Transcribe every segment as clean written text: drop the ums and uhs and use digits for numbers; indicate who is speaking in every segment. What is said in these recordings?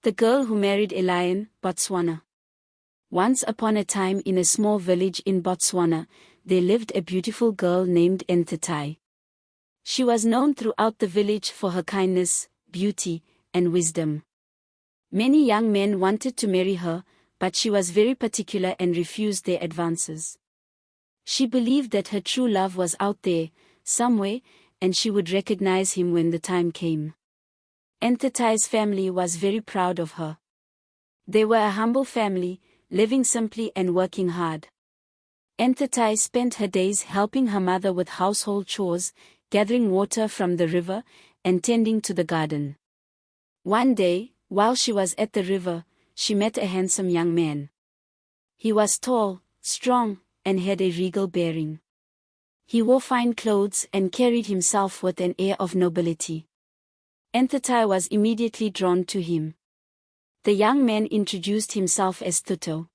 Speaker 1: The Girl Who Married a Lion, Botswana. Once upon a time in a small village in Botswana, there lived a beautiful girl named Nthati. She was known throughout the village for her kindness, beauty, and wisdom. Many young men wanted to marry her, but she was very particular and refused their advances. She believed that her true love was out there, somewhere, and she would recognize him when the time came. Nthati's family was very proud of her. They were a humble family, living simply and working hard. Nthati spent her days helping her mother with household chores, gathering water from the river, and tending to the garden. One day, while she was at the river, she met a handsome young man. He was tall, strong, and had a regal bearing. He wore fine clothes and carried himself with an air of nobility. Nthati was immediately drawn to him. The young man introduced himself as Thuto.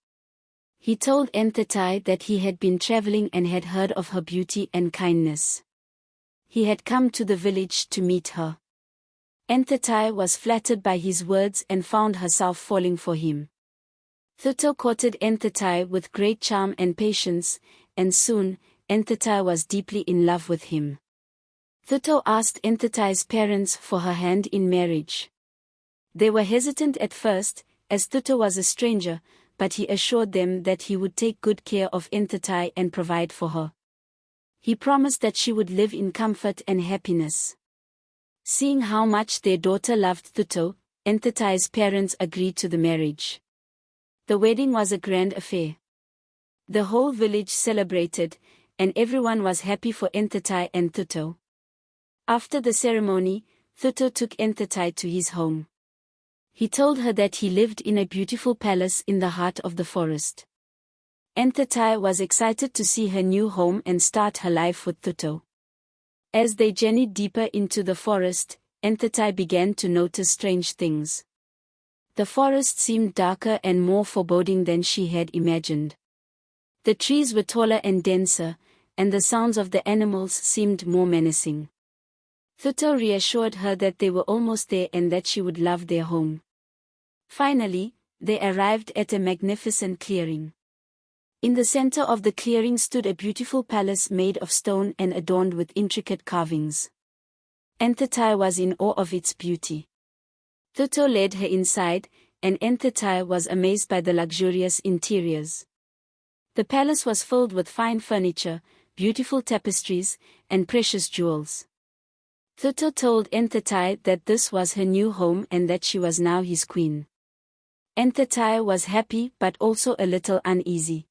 Speaker 1: He told Nthati that he had been traveling and had heard of her beauty and kindness. He had come to the village to meet her. Nthati was flattered by his words and found herself falling for him. Thuto courted Nthati with great charm and patience, and soon, Nthati was deeply in love with him. Thuto asked Nthati's parents for her hand in marriage. They were hesitant at first, as Thuto was a stranger, but he assured them that he would take good care of Nthati and provide for her. He promised that she would live in comfort and happiness. Seeing how much their daughter loved Thuto, Nthati's parents agreed to the marriage. The wedding was a grand affair. The whole village celebrated, and everyone was happy for Nthati and Thuto. After the ceremony, Thuto took Nthati to his home. He told her that he lived in a beautiful palace in the heart of the forest. Nthati was excited to see her new home and start her life with Thuto. As they journeyed deeper into the forest, Nthati began to notice strange things. The forest seemed darker and more foreboding than she had imagined. The trees were taller and denser, and the sounds of the animals seemed more menacing. Thuto reassured her that they were almost there and that she would love their home. Finally, they arrived at a magnificent clearing. In the center of the clearing stood a beautiful palace made of stone and adorned with intricate carvings. Nthati was in awe of its beauty. Thuto led her inside, and Nthati was amazed by the luxurious interiors. The palace was filled with fine furniture, beautiful tapestries, and precious jewels. Thuto told Nthati that this was her new home and that she was now his queen. Nthati was happy but also a little uneasy.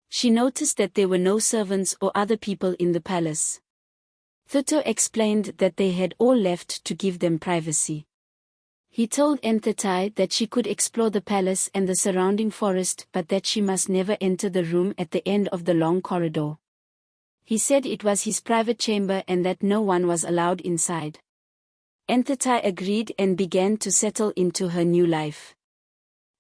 Speaker 1: She noticed that there were no servants or other people in the palace. Thuto explained that they had all left to give them privacy. He told Nthati that she could explore the palace and the surrounding forest but that she must never enter the room at the end of the long corridor. He said it was his private chamber and that no one was allowed inside. Nthati agreed and began to settle into her new life.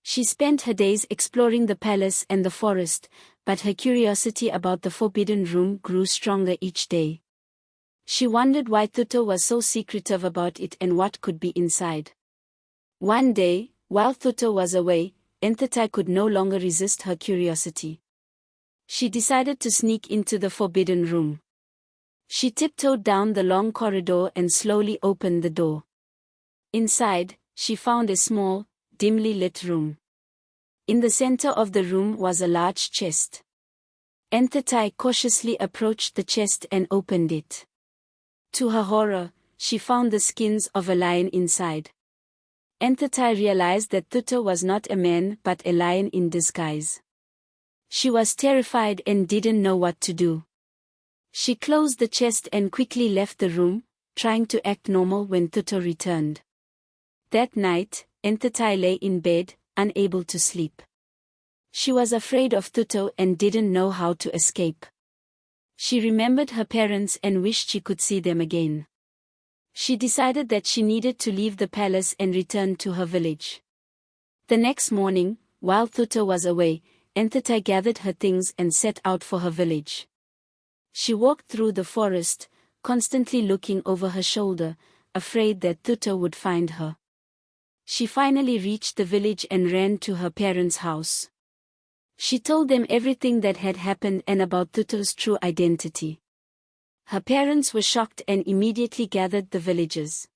Speaker 1: She spent her days exploring the palace and the forest, but her curiosity about the forbidden room grew stronger each day. She wondered why Thuto was so secretive about it and what could be inside. One day, while Thuto was away, Nthati could no longer resist her curiosity. She decided to sneak into the forbidden room. She tiptoed down the long corridor and slowly opened the door. Inside, she found a small, dimly lit room. In the center of the room was a large chest. Nthati cautiously approached the chest and opened it. To her horror, she found the skins of a lion inside. Nthati realized that Thuto was not a man but a lion in disguise. She was terrified and didn't know what to do. She closed the chest and quickly left the room, trying to act normal when Thuto returned. That night, Nthati lay in bed, unable to sleep. She was afraid of Thuto and didn't know how to escape. She remembered her parents and wished she could see them again. She decided that she needed to leave the palace and return to her village. The next morning, while Thuto was away, Nthati gathered her things and set out for her village. She walked through the forest, constantly looking over her shoulder, afraid that Thuto would find her. She finally reached the village and ran to her parents' house. She told them everything that had happened and about Thuto's true identity. Her parents were shocked and immediately gathered the villagers.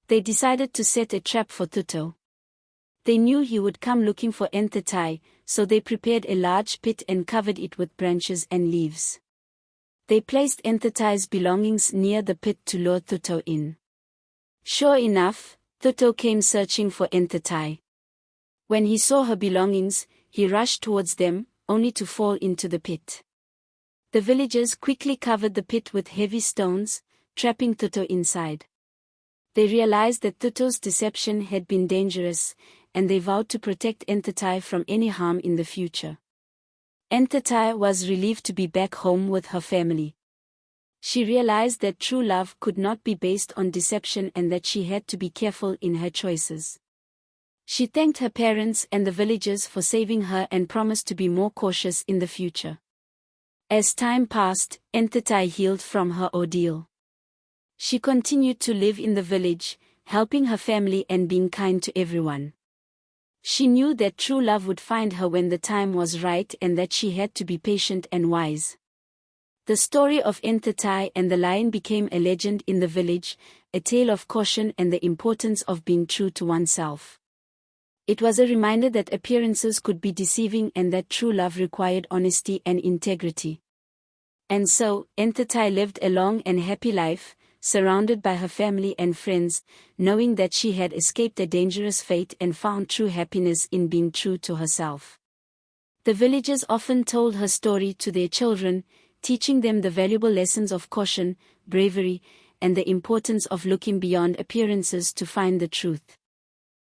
Speaker 1: They decided to set a trap for Thuto. They knew he would come looking for Nthati, so they prepared a large pit and covered it with branches and leaves. They placed Nthati's belongings near the pit to lure Thuto in. Sure enough, Thuto came searching for Nthati. When he saw her belongings, he rushed towards them, only to fall into the pit. The villagers quickly covered the pit with heavy stones, trapping Thuto inside. They realized that Thuto's deception had been dangerous, and they vowed to protect Nthati from any harm in the future. Nthati was relieved to be back home with her family. She realized that true love could not be based on deception and that she had to be careful in her choices. She thanked her parents and the villagers for saving her and promised to be more cautious in the future. As time passed, Nthati healed from her ordeal. She continued to live in the village, helping her family and being kind to everyone. She knew that true love would find her when the time was right and that she had to be patient and wise. The story of Nthati and the lion became a legend in the village, a tale of caution and the importance of being true to oneself. It was a reminder that appearances could be deceiving and that true love required honesty and integrity. And so, Nthati lived a long and happy life, surrounded by her family and friends, knowing that she had escaped a dangerous fate and found true happiness in being true to herself. The villagers often told her story to their children, teaching them the valuable lessons of caution, bravery, and the importance of looking beyond appearances to find the truth.